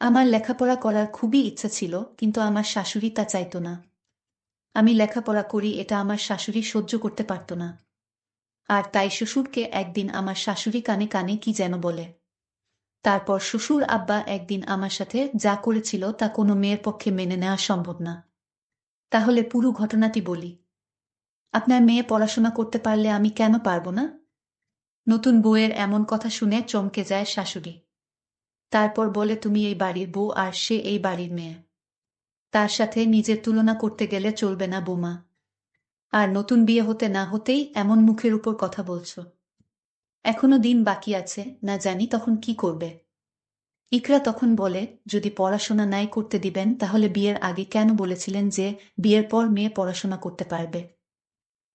আমার লেখাপড়া করার খুবই ইচ্ছা ছিল, কিন্তু আমার শাশুড়ি তা চাইতো না। আমি লেখাপড়া করি এটা আমার শাশুড়ি সহ্য করতে পারত না। আর তাই শ্বশুরকে একদিন আমার শাশুড়ি কানে কানে কি যেন বলে। তারপর শ্বশুর আব্বা একদিন আমার সাথে যা করেছিল তা কোনো মেয়ের পক্ষে মেনে নেওয়া সম্ভব না। তাহলে পুরো ঘটনাটি বলি। আপনার মেয়ে পড়াশোনা করতে পারলে আমি কেন পারব না? নতুন বউয়ের এমন কথা শুনে চমকে যায় শাশুড়ি। তারপর বলে, তুমি এই বাড়ির বউ আর সে এই বাড়ির মেয়ে। তার সাথে নিজের তুলনা করতে গেলে চলবে না বৌমা। আর নতুন বিয়ে হতে না হতেই এমন মুখের উপর কথা বলছো। এখনো দিন বাকি আছে, না জানি তখন কি করবে। ইকরা তখন বলে, যদি পড়াশোনা নাই করতে দিবেন তাহলে বিয়ের আগে কেন বলেছিলেন যে বিয়ের পর মেয়ে পড়াশোনা করতে পারবে?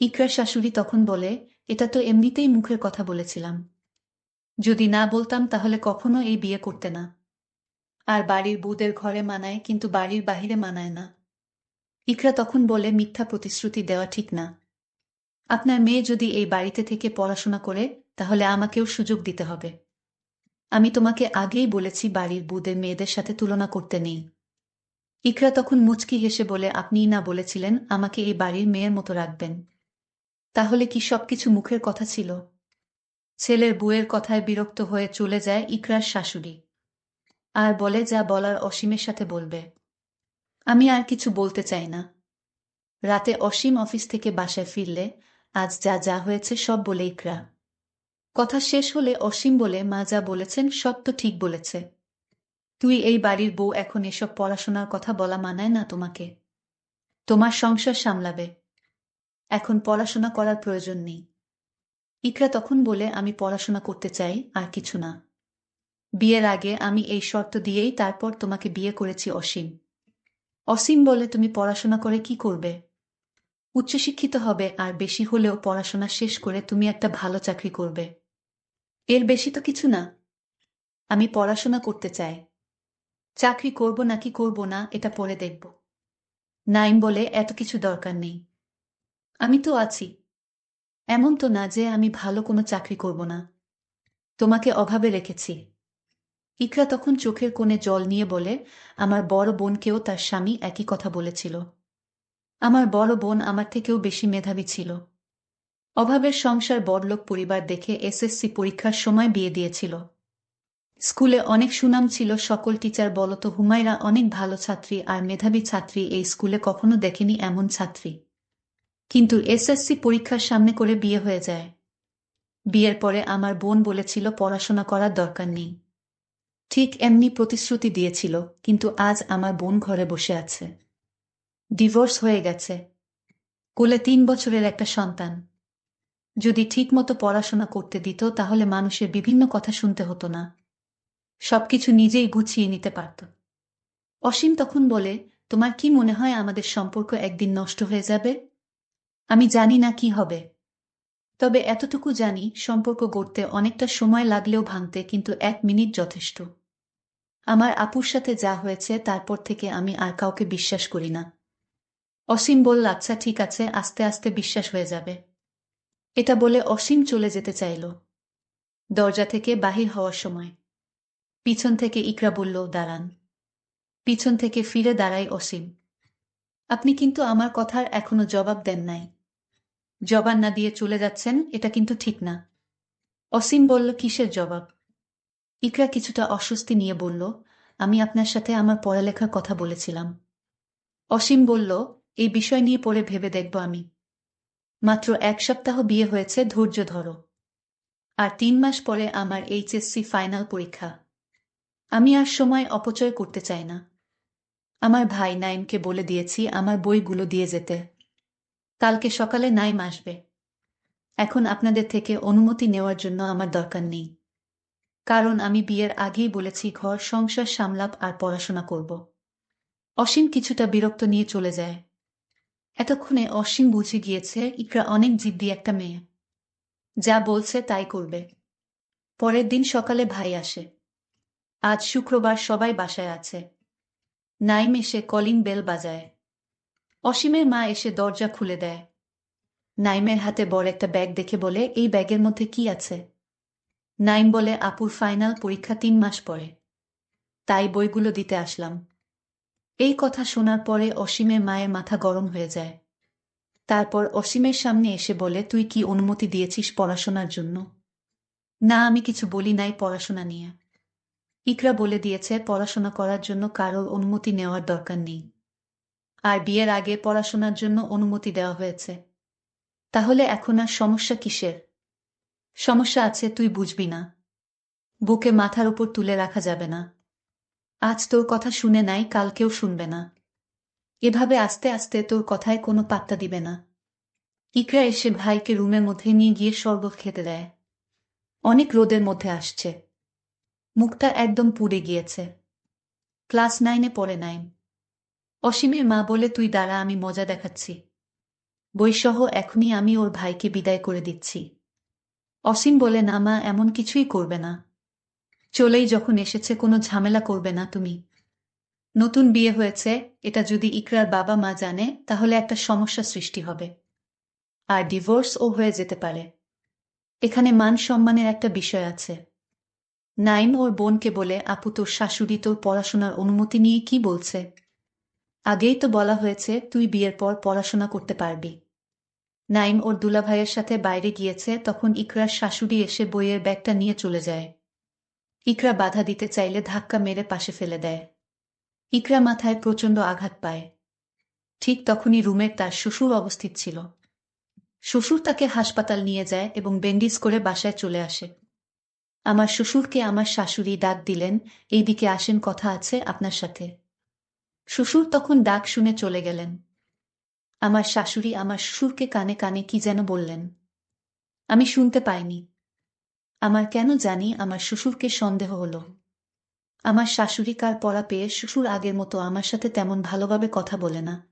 ইকরার শাশুড়ি তখন বলে, এটা তো এমনিতেই মুখের কথা বলেছিলাম। যদি না বলতাম তাহলে কখনো এই বিয়ে করতে না। আর বাড়ির বউদের ঘরে মানায়, কিন্তু বাড়ির বাহিরে মানায় না। ইকরা তখন বলে, মিথ্যা প্রতিশ্রুতি দেওয়া ঠিক না। আপনার মেয়ে যদি এই বাড়িতে থেকে পড়াশোনা করে, তাহলে আমাকেও সুযোগ দিতে হবে। আমি তোমাকে আগেই বলেছি বাড়ির বউদের মেয়েদের সাথে তুলনা করতে নেই। ইকরা তখন মুচকি হেসে বলে, আপনিই না বলেছিলেন আমাকে এই বাড়ির মেয়ের মতো রাখবেন? তাহলে কি সবকিছু মুখের কথা ছিল? ছেলের বউয়ের কথায় বিরক্ত হয়ে চলে যায় ইকরার শাশুড়ি। আর বলে, যা বলার অসীমের সাথে বলবে। আমি আর কিছু বলতে চাই না। রাতে অসীম অফিস থেকে বাসায় ফিরলে, আজ যা যা হয়েছে সব বলে ইকরা। কথা শেষ হলে অসীম বলে, মা যা বলেছেন সব তো ঠিক বলেছে। তুই এই বাড়ির বউ, এখন এসব পড়াশোনার কথা বলা মানায় না তোমাকে। তোমার সংসার সামলাবে, এখন পড়াশোনা করার প্রয়োজন নেই। ইকরা তখন বলে, আমি পড়াশোনা করতে চাই, আর কিছু না। বিয়ের আগে আমি এই শর্ত দিয়েই তারপর তোমাকে বিয়ে করেছি অসীম। অসীম বলে, তুমি পড়াশোনা করে কি করবে? উচ্চশিক্ষিত হবে, আর বেশি হলেও পড়াশোনা শেষ করে তুমি একটা ভালো চাকরি করবে। এর বেশি তো কিছু না। আমি পড়াশোনা করতে চাই। চাকরি করব নাকি করব না এটা পরে দেখব। নাইম বলে, এত কিছু দরকার নেই। আমি তো আছি। এমন তো না যে আমি ভালো কোনো চাকরি করব না। তোমাকে অভাবে রেখেছি। ইকরা তখন চোখের কোণে জল নিয়ে বলে, আমার বড় বোনকেও তার স্বামী একই কথা বলেছিল। আমার বড় বোন আমার থেকেও বেশি মেধাবী ছিল। অভাবের সংসার, বড়লোক পরিবার দেখে এসএসসি পরীক্ষার সময় বিয়ে দিয়েছিল। স্কুলে অনেক সুনাম ছিল, সকল টিচার বলতো হুমায়রা অনেক ভালো ছাত্রী আর মেধাবী ছাত্রী, এই স্কুলে কখনো দেখেনি এমন ছাত্রী। কিন্তু এসএসসি পরীক্ষার সামনে করে বিয়ে হয়ে যায়। বিয়ের পরে আমার বোন বলেছিল পড়াশোনা করার দরকার নেই। ঠিক এমনি প্রতিশ্রুতি দিয়েছিল, কিন্তু আজ আমার বোন ঘরে বসে আছে। ডিভোর্স হয়ে গেছে। কোলে 3 বছরের একটা সন্তান। যদি ঠিকমতো পড়াশোনা করতে দিত তাহলে মানুষের বিভিন্ন কথা শুনতে হতো না। সবকিছু নিজেই গুছিয়ে নিতে পারত। অসীম তখন বলে, তোমার কি মনে হয় আমাদের সম্পর্ক একদিন নষ্ট হয়ে যাবে? আমি জানি না কি হবে। তবে এতটুকু জানি, সম্পর্ক গড়তে অনেকটা সময় লাগলেও ভাঙতে কিন্তু 1 মিনিট যথেষ্ট। আমার আপুর সাথে যা হয়েছে তারপর থেকে আমি আর কাউকে বিশ্বাস করি না। অসীম বলল, আচ্ছা ঠিক আছে, আস্তে আস্তে বিশ্বাস হয়ে যাবে। এটা বলে অসীম চলে যেতে চাইল। দরজা থেকে বাহির হওয়ার সময় পিছন থেকে ইকরা বলল, দাঁড়ান। পিছন থেকে ফিরে দাঁড়ায় অসীম। আপনি কিন্তু আমার কথার এখনো জবাব দেন নাই। জবাব না দিয়ে চলে যাচ্ছেন, এটা কিন্তু ঠিক না। অসীম বলল, কিসের জবাব? ইকরা কিছুটা অস্বস্তি নিয়ে বলল, আমি আপনার সাথে আমার পড়ালেখার কথা বলেছিলাম। অসীম বলল, এই বিষয় নিয়ে পরে ভেবে দেখব আমি। মাত্র 1 সপ্তাহ বিয়ে হয়েছে, ধৈর্য ধরো। আর 3 মাস পরে আমার এইচএসসি ফাইনাল পরীক্ষা। আমি আর সময় অপচয় করতে চাই না। আমার ভাই নাইমকে বলে দিয়েছি আমার বইগুলো দিয়ে যেতে। কালকে সকালে নাইম আসবে। এখন আপনাদের থেকে অনুমতি নেওয়ার জন্য আমার দরকার নেই। কারণ আমি বিয়ের আগেই বলেছি ঘর সংসার সামলাপ আর পড়াশোনা করব। অসীম কিছুটা বিরক্ত নিয়ে চলে যায়। এতক্ষণে অসীম বুঝে গিয়েছে ইকরা অনেক জিদ্দি একটা মেয়ে। যা বলছে তাই করবে। পরের দিন সকালে ভাই আসে। আজ শুক্রবার, সবাই বাসায় আছে। নাইম এসে কলিং বেল বাজায়। অসীমের মা এসে দরজা খুলে দেয়। নাইমের হাতে বড় একটা ব্যাগ দেখে বলে, এই ব্যাগের মধ্যে কি আছে? নাইম বলে, আপুর ফাইনাল পরীক্ষা 3 মাস পরে। তাই বইগুলো দিতে আসলাম। এই কথা শোনার পরে অসীমের মায়ের মাথা গরম হয়ে যায়। তারপর অসীমের সামনে এসে বলে, তুই কি অনুমতি দিয়েছিস পড়াশোনার জন্য? না, আমি কিছু বলি নাই পড়াশোনা নিয়ে। ইকরা বলে দিয়েছে পড়াশোনা করার জন্য কারোর অনুমতি নেওয়ার দরকার নেই। আর বিয়ের আগে পড়াশোনার জন্য অনুমতি দেওয়া হয়েছে। তাহলে এখন আর সমস্যা কিসের? সমস্যা আছে, তুই বুঝবি না। বুকে মাথার উপর তুলে রাখা যাবে না। আজ তোর কথা শুনে নাই, কালকেও শুনবে না। এভাবে আস্তে আস্তে তোর কথায় কোনো পাত্তা দিবে না। ইকরা এসে ভাইকে রুমের মধ্যে নিয়ে গিয়ে শরবত খেতে দেয়। অনেক রোদের মধ্যে আসছে। মুখটা একদম পুড়ে গিয়েছে। ক্লাস 9-এ পড়ে 9। অসীমের মা বলে, তুই দাঁড়া, আমি মজা দেখাচ্ছি। বইসহ এখনই আমি ওর ভাইকে বিদায় করে দিচ্ছি। অসীম বলে, না মা, এমন কিছুই করবে না। চলেই যখন এসেছে কোনো ঝামেলা করবে না তুমি। নতুন বিয়ে হয়েছে, এটা যদি ইকরার বাবা মা জানে তাহলে একটা সমস্যা সৃষ্টি হবে। আর ডিভোর্সও হয়ে যেতে পারে। এখানে মান সম্মানের একটা বিষয় আছে। নাইম ওর বোনকে বলে, আপু, তোর শাশুড়ি তোর পড়াশোনার অনুমতি নিয়ে কি বলছে? আগেই তো বলা হয়েছে তুই বিয়ের পর পড়াশোনা করতে পারবি। নাইম ওর দুলাভাইয়ের সাথে বাইরে গিয়েছে, তখন ইকরার শাশুড়ি এসে বইয়ের ব্যাগটা নিয়ে চলে যায়। ইকরা বাধা দিতে চাইলে ধাক্কা মেরে পাশে ফেলে দেয়। ইকরা মাথায় প্রচণ্ড আঘাত পায়। ঠিক তখনই রুমের তার শ্বশুর উপস্থিত ছিল। শ্বশুর তাকে হাসপাতাল নিয়ে যায় এবং ব্যান্ডেজ করে বাসায় চলে আসে। আমার শ্বশুরকে আমার শাশুড়ি ডাক দিলেন, এইদিকে আসেন, কথা আছে আপনার সাথে। শ্বশুর তখন ডাক শুনে চলে গেলেন। আমার শাশুড়ি আমার শ্বশুরকে কানে কানে কি যেন বললেন। আমি শুনতে পাইনি। আমার কেন জানি আমার শ্বশুরকে সন্দেহ হলো। আমার শাশুড়ি কার পড়া পেয়ে শ্বশুর আগের মতো আমার সাথে তেমন ভালোভাবে কথা বলে না।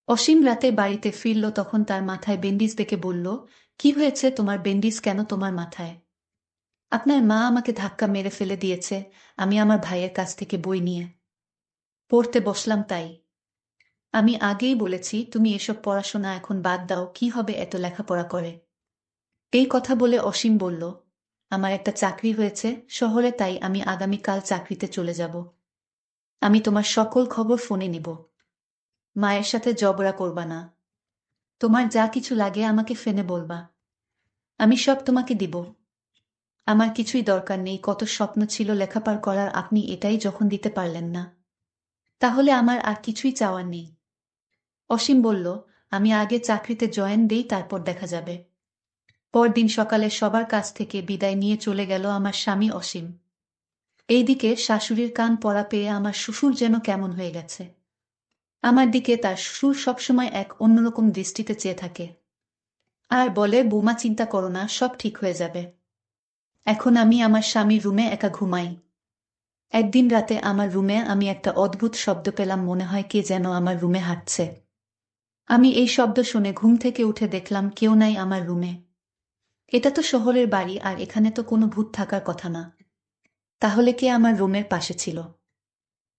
অসীম রাতে বাড়িতে ফিরল, তখন তার মাথায় ব্যান্ডেজ দেখে বলল, কি হয়েছে তোমার, ব্যান্ডেজ কেন তোমার মাথায়? আপনার মা আমাকে ধাক্কা মেরে ফেলে দিয়েছে, আমি আমার ভাইয়ের কাছ থেকে বই নিয়ে পড়তে বসলাম তাই। আমি আগেই বলেছি তুমি এসব পড়াশোনা এখন বাদ দাও, কি হবে এত লেখাপড়া করে। এই কথা বলে অসীম বলল, আমার একটা চাকরি হয়েছে শহরে, তাই আমি আগামীকাল চাকরিতে চলে যাব। আমি তোমার সকল খবর ফোনে নিব। মায়ের সাথে ঝগড়া করবা না। তোমার যা কিছু লাগে আমাকে ফোনে বলবা। আমি সব তোমাকে দিব। আমার কিছুই দরকার নেই, কত স্বপ্ন ছিল লেখাপড়া করার, আপনি এটাই যখন দিতে পারলেন না, তাহলে আমার আর কিছুই চাওয়ার নেই। অসীম বলল, আমি আগে চাকরিতে জয়েন দেই, তারপর দেখা যাবে। পরদিন সকালে সবার কাছ থেকে বিদায় নিয়ে চলে গেল আমার স্বামী অসীম। এইদিকে শাশুড়ির কান পড়া পেয়ে আমার শ্বশুর যেন কেমন হয়ে গেছে। আমার দিকে তার শ্বশুর সবসময় এক অন্যরকম দৃষ্টিতে চেয়ে থাকে আর বলে, বৌমা চিন্তা করো না, সব ঠিক হয়ে যাবে। এখন আমি আমার স্বামীর রুমে একা ঘুমাই। একদিন রাতে আমার রুমে আমি একটা অদ্ভুত শব্দ পেলাম, মনে হয় কে যেন আমার রুমে হাঁটছে। আমি এই শব্দ শুনে ঘুম থেকে উঠে দেখলাম কেউ নাই আমার রুমে। এটা তো শহরের বাড়ি, আর এখানে তো কোনো ভূত থাকার কথা না। তাহলে কে আমার রুমের পাশে ছিল?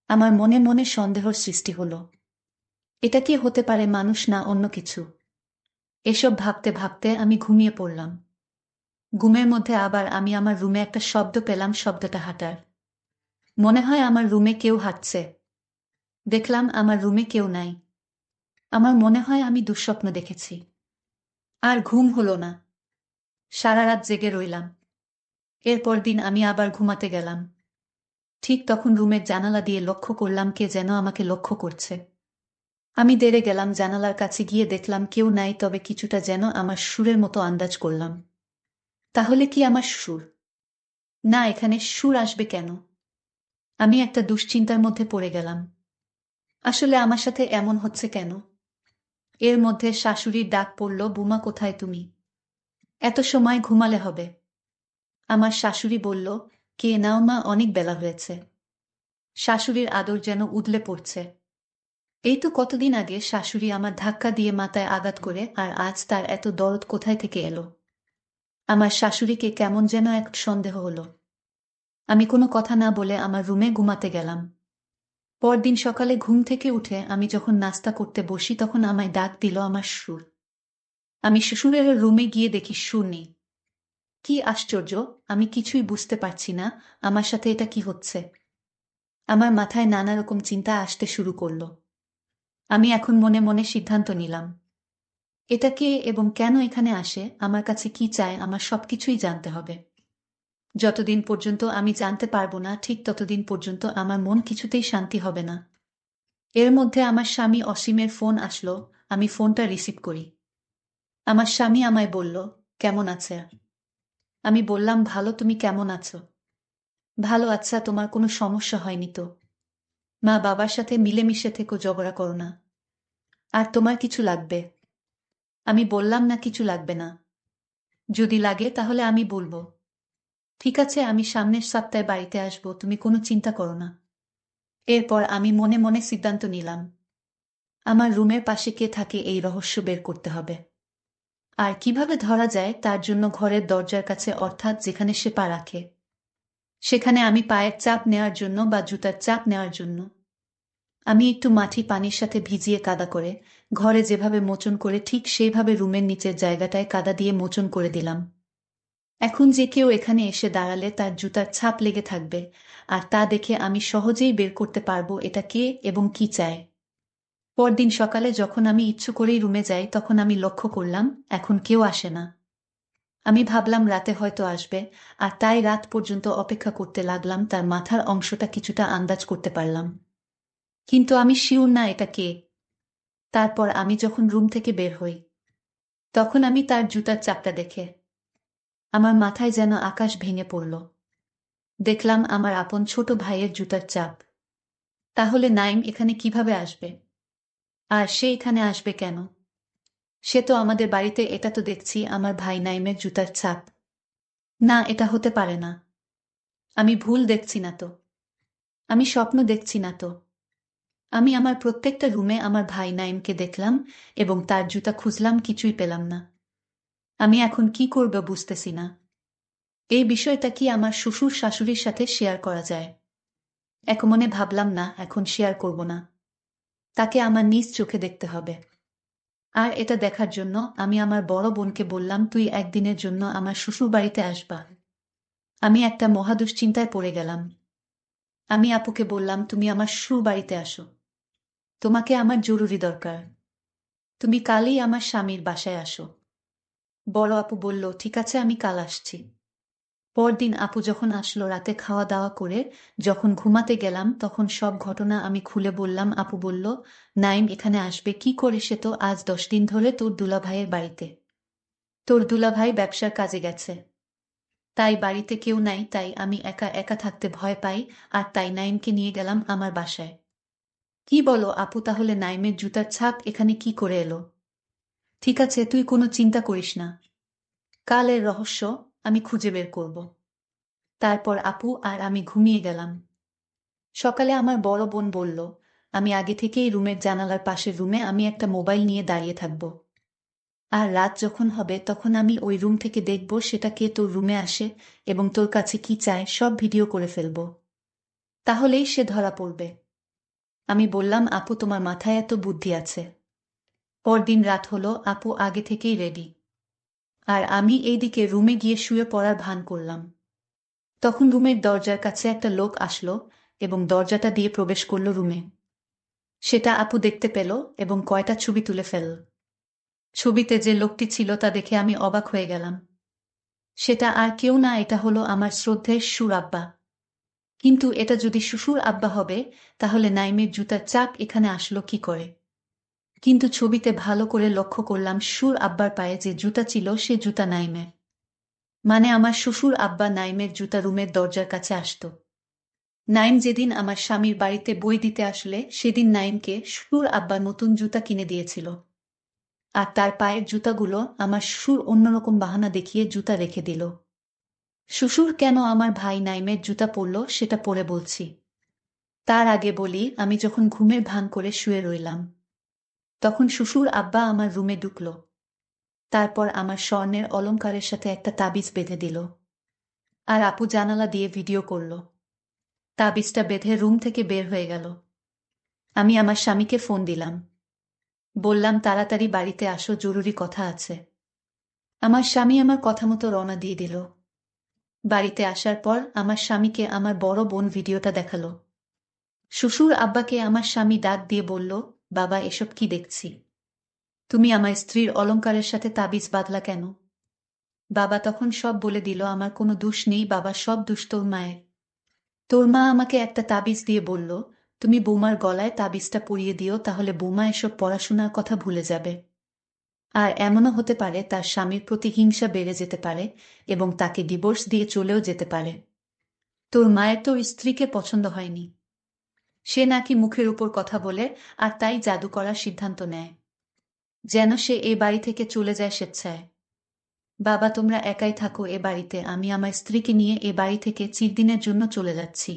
আমার মনে মনে সন্দেহর সৃষ্টি হলো। এটা কি হতে পারে, মানুষ না অন্য কিছু? এসব ভাবতে ভাবতে আমি ঘুমিয়ে পড়লাম। ঘুমের মধ্যে আবার আমি আমার রুমে একটা শব্দ পেলাম, শব্দটা হাঁটার। মনে হয় আমার রুমে কেউ হাঁটছে। দেখলাম আমার রুমে কেউ নাই। আমার মনে হয় আমি দুঃস্বপ্ন দেখেছি। আর ঘুম হলো না। সারা রাত জেগে রইলাম। এরপর দিন আমি আবার ঘুমাতে গেলাম। ঠিক তখন রুমের জানালা দিয়ে লক্ষ্য করলাম কে যেন আমাকে লক্ষ্য করছে। আমি দেরে গেলাম, জানালার কাছে গিয়ে দেখলাম কেউ নাই, তবে কিছুটা যেন আমার সুরের মতো আন্দাজ করলাম। তাহলে কি আমার সুর? না, এখানে সুর আসবে কেন? আমি একটা দুশ্চিন্তার মধ্যে পড়ে গেলাম। আসলে আমার সাথে এমন হচ্ছে কেন? এর মধ্যে শাশুড়ির ডাক পড়ল, বুমা কোথায় তুমি? এত সময় ঘুমালে হবে। আমার শাশুড়ি বলল, কে নাও মা, অনেক বেলা হয়েছে। শাশুড়ির আদর যেন উদলে পড়ছে। এই তো কতদিন আগে শাশুড়ি আমার ধাক্কা দিয়ে মাথায় আঘাত করে, আর আজ তার এত দরদ কোথায় থেকে এলো? আমার শাশুড়িকে কেমন যেন এক সন্দেহ হলো। আমি কোনো কথা না বলে আমার রুমে ঘুমাতে গেলাম। পরদিন সকালে ঘুম থেকে উঠে আমি যখন নাস্তা করতে বসি, তখন আমায় ডাক দিল আমার শ্বশুর। আমি শ্বশুরের রুমে গিয়ে দেখি শ্বশুর নেই। কি আশ্চর্য! আমি কিছুই বুঝতে পারছি না, আমার সাথে এটা কি হচ্ছে। আমার মাথায় নানা রকম চিন্তা আসতে শুরু করল। আমি এখন মনে মনে সিদ্ধান্ত নিলাম, এটা কে এবং কেন এখানে আসে, আমার কাছে কি চায়, আমার সবকিছুই জানতে হবে। যতদিন পর্যন্ত আমি জানতে পারবো না, ঠিক ততদিন পর্যন্ত আমার মন কিছুতেই শান্তি হবে না। এর মধ্যে আমার স্বামী অসীমের ফোন আসলো। আমি ফোনটা রিসিভ করি। আমার স্বামী আমায় বলল, কেমন আছে? আমি বললাম, ভালো, তুমি কেমন আছো? ভালো। আচ্ছা, তোমার কোনো সমস্যা হয়নি তো? মা বাবার সাথে মিলেমিশে থেকো, ঝগড়া করো না। আর তোমার কিছু লাগবে? আমি বললাম, না, কিছু লাগবে না। যদি লাগে তাহলে আমি বলবো। ঠিক আছে, আমি সামনের সপ্তাহে বাড়িতে আসবো, তুমি কোনো চিন্তা করো না। এরপর আমি মনে মনে সিদ্ধান্ত নিলাম, আমার রুমের পাশে কে থাকে এই রহস্য বের করতে হবে। আর কিভাবে ধরা যায় তার জন্য ঘরের দরজার কাছে, অর্থাৎ যেখানে সে পা রাখে, সেখানে আমি পায়ের চাপ নেওয়ার জন্য বা জুতার চাপ নেওয়ার জন্য আমি একটু মাটি পানির সাথে ভিজিয়ে কাদা করে ঘরে যেভাবে মোচন করে, ঠিক সেইভাবে রুমের নিচের জায়গাটায় কাদা দিয়ে মোচন করে দিলাম। এখন যে কেউ এখানে এসে দাঁড়ালে তার জুতার ছাপ লেগে থাকবে, আর তা দেখে আমি সহজেই বের করতে পারবো এটা কে এবং কি চায়। পরদিন সকালে যখন আমি ইচ্ছু করেই রুমে যাই, তখন আমি লক্ষ্য করলাম এখন কেউ আসে না। আমি ভাবলাম রাতে হয়তো আসবে, আর তাই রাত পর্যন্ত অপেক্ষা করতে লাগলাম। তার মাথার অংশটা কিছুটা আন্দাজ করতে পারলাম, কিন্তু আমি শিওর না এটা কে। তারপর আমি যখন রুম থেকে বের হই, তখন আমি তার জুতার চাপটা দেখে আমার মাথায় যেন আকাশ ভেঙে পড়ল। দেখলাম আমার আপন ছোট ভাইয়ের জুতার চাপ। তাহলে নাইম এখানে কিভাবে আসবে? আর সে এখানে আসবে কেন? সে তো আমাদের বাড়িতে, এটা তো দেখছি আমার ভাই নাইমের জুতার ছাপ। না, এটা হতে পারে না। আমি ভুল দেখছি না তো? আমি স্বপ্ন দেখছি না তো? আমি আমার প্রত্যেকটা রুমে আমার ভাই নাইমকে দেখলাম এবং তার জুতা খুঁজলাম, কিছুই পেলাম না। আমি এখন কি করব বুঝতেছি না। এই বিষয়টা কি আমার শ্বশুর শাশুড়ির সাথে শেয়ার করা যায়? এক মনে ভাবলাম, না, এখন শেয়ার করব না। তাকে আমার নিজ চোখে দেখতে হবে। আর এটা দেখার জন্য আমি আমার বড় বোনকে বললাম, তুই একদিনের জন্য আমার শ্বশুর বাড়িতে আসবা। আমি একটা মহা দুশ্চিন্তায় পড়ে গেলাম। আমি আপুকে বললাম, তুমি আমার শ্বশুর বাড়িতে আসো, তোমাকে আমার জরুরি দরকার। তুমি কালই আমার স্বামীর বাসায় আসো। বড় আপু বলল, ঠিক আছে, আমি কাল আসছি। পরদিন আপু যখন আসলো, রাতে খাওয়া দাওয়া করে যখন ঘুমাতে গেলাম, তখন সব ঘটনা আমি খুলে বললাম। আপু বলল, নাইম এখানে আসবে কি করে? সে তো আজ 10 দিন ধরে তোর দুলাভাইয়ের বাড়িতে। তোর দুলাভাই ব্যবসার কাজে গেছে, তাই বাড়িতে কেউ নাই, তাই আমি একা একা থাকতে ভয় পাই, আর তাই নাইমকে নিয়ে গেলাম আমার বাসায়। কি বলো আপু, তাহলে নাইমের জুতার ছাপ এখানে কি করে এলো? ঠিক আছে, তুই কোনো চিন্তা করিস না, কাল এর রহস্য আমি খুঁজে বের করব। তারপর আপু আর আমি ঘুমিয়ে গেলাম। সকালে আমার বড় বোন বলল, আমি আগে থেকেই রুমের জানালার পাশের রুমে আমি একটা মোবাইল নিয়ে দাঁড়িয়ে থাকব, আর রাত যখন হবে তখন আমি ওই রুম থেকে দেখব সেটা কে তোর রুমে আসে এবং তোর কাছে কি চায় সব ভিডিও করে ফেলব। তাহলেই সে ধরা পড়বে। আমি বললাম, আপু তোমার মাথায় এত বুদ্ধি আছে। পরদিন রাত হলো, আপু আগে থেকেই রেডি, আর আমি এইদিকে রুমে গিয়ে শুয়ে পড়ার ভান করলাম। তখন রুমের দরজার কাছে একটা লোক আসলো এবং দরজাটা দিয়ে প্রবেশ করলো রুমে। সেটা আপু দেখতে পেল এবং কয়টা ছবি তুলে ফেলল। ছবিতে যে লোকটি ছিল তা দেখে আমি অবাক হয়ে গেলাম। সেটা আর কেউ না, এটা হলো আমার শ্রদ্ধের শ্বশুর আব্বা। কিন্তু এটা যদি শ্বশুর আব্বা হবে, তাহলে নাইমের জুতার চাপ এখানে আসলো কি করে? কিন্তু ছবিতে ভালো করে লক্ষ্য করলাম, শ্বশুর আব্বার পায়ে যে জুতা ছিল সে জুতা নাইমের। মানে আমার শ্বশুর আব্বা নাইমের জুতা রুমের দরজার কাছে আসতো। নাইম যেদিন আমার স্বামীর বাড়িতে বই দিতে আসলে, সেদিন নাইমকে শ্বশুর আব্বা নতুন জুতা কিনে দিয়েছিল। আর তার পায়ের জুতাগুলো আমার শ্বশুর অন্যরকম বাহানা দেখিয়ে জুতা রেখে দিল। শ্বশুর কেন আমার ভাই নাইমের জুতা পরল সেটা পরে বলছি। তার আগে বলি, আমি যখন ঘুমের ভান করে শুয়ে রইলাম, তখন শ্বশুর আব্বা আমার রুমে ঢুকল। তারপর আমার স্বর্ণের অলংকারের সাথে একটা তাবিজ বেঁধে দিল, আর আপু জানালা দিয়ে ভিডিও করল। তাবিজটা বেঁধে রুম থেকে বের হয়ে গেল। আমি আমার স্বামীকে ফোন দিলাম, বললাম তাড়াতাড়ি বাড়িতে আসো, জরুরি কথা আছে। আমার স্বামী আমার কথা মতো রওনা দিয়ে দিল। বাড়িতে আসার পর আমার স্বামীকে আমার বড় বোন ভিডিওটা দেখালো। শ্বশুর আব্বাকে আমার স্বামী ডাক দিয়ে বলল, বাবা এসব কি দেখছি? তুমি আমার স্ত্রীর অলংকারের সাথে তাবিজ বাঁধলা কেন? বাবা তখন সব বলে দিল, আমার কোনো দোষ নেই বাবা, সব দোষ তোর মায়ের। তোর মা আমাকে একটা তাবিজ দিয়ে বলল, তুমি বৌমার গলায় তাবিজটা পরিয়ে দিও, তাহলে বৌমা এসব পড়াশোনার কথা ভুলে যাবে। আর এমনও হতে পারে তার স্বামীর প্রতি হিংসা বেড়ে যেতে পারে এবং তাকে ডিভোর্স দিয়ে চলেও যেতে পারে। তোর মায়ের তোর স্ত্রীকে পছন্দ হয়নি। সে নাকি মুখের উপর কথা বলে আর তাই জাদু করার সিদ্ধান্ত নেয়, যেন সে এ বাড়ি থেকে চলে যায় স্বেচ্ছায়। বাবা তোমরা একাই থাকো এ বাড়িতে, আমি আমার স্ত্রীকে নিয়ে এ বাড়ি থেকে চিরদিনের জন্য চলে যাচ্ছি।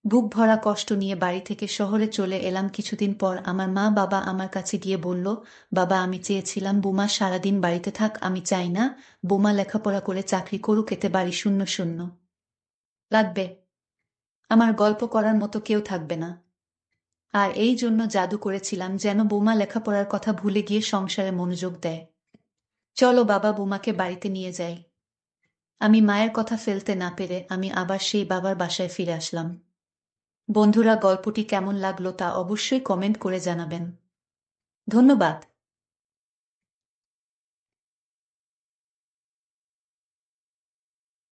বুক ভরা কষ্ট নিয়ে বাড়ি থেকে শহরে চলে এলাম। কিছুদিন পর আমার মা বাবা আমার কাছে গিয়ে বলল, বাবা আমি চেয়েছিলাম বোমা সারাদিন বাড়িতে থাক, আমি চাই না বোমা লেখাপড়া করে চাকরি করুক, এতে বাড়ি শূন্য শূন্য লাগবে, আমার গল্প করার মতো কেউ থাকবে না। আর এই জন্য জাদু করেছিলাম যেন বোমা লেখাপড়ার কথা ভুলে গিয়ে সংসারে মনোযোগ দেয়। চলো বাবা বোমাকে বাড়িতে নিয়ে যাই। আমি মায়ের কথা ফেলতে না পেরে আমি আবার সেই বাবার বাসায় ফিরে আসলাম। বন্ধুরা গল্পটি কেমন লাগলো তা অবশ্যই কমেন্ট করে জানাবেন। ধন্যবাদ।